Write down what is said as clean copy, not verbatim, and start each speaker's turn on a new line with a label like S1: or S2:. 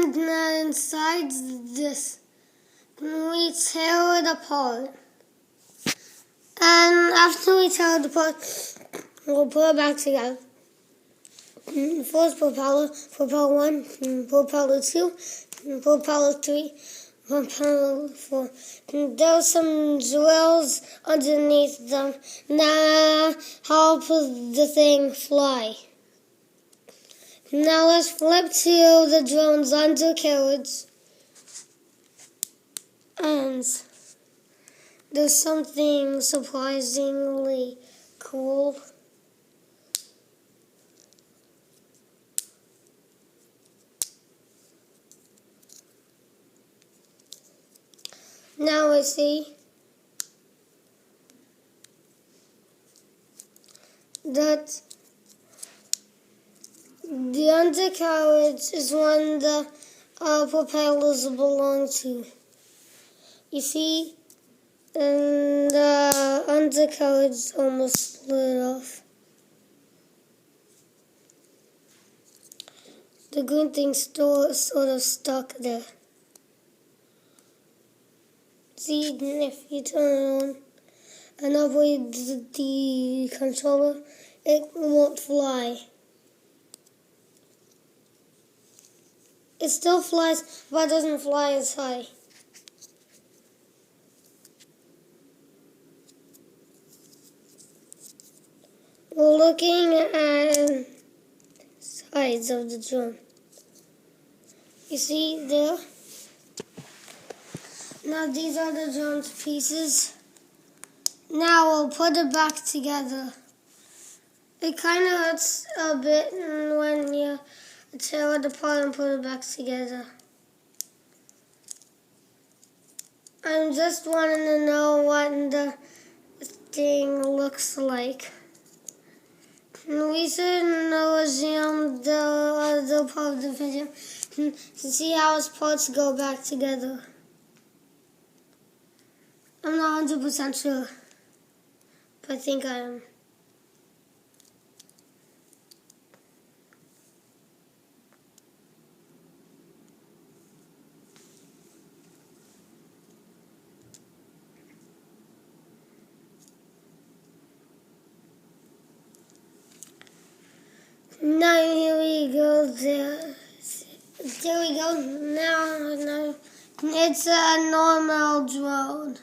S1: And inside this, we tear it apart. And after we tear it apart, we'll put it back together. First propeller 1, propeller 2, propeller 3, propeller 4. There's some drills underneath them that help the thing fly. Now let's flip to the drone's undercarriage. And there's something surprisingly cool. Now we see that the undercarriage is one the propellers belong to. You see, and the undercarriage almost split off. The green thing's still sort of stuck there. See, if you turn it on and operate the controller, it won't fly. It still flies, but it doesn't fly as high. We're looking at sides of the drone. You see there? Now these are the drone's pieces. Now we'll put it back together. It kind of hurts a bit when you tear it apart and put it back together. I'm just wanting to know what the thing looks like. We should resume the other part of the video to see how its parts go back together. I'm not 100% sure, but I think I am. Now here we go. There we go. Now it's a normal drone.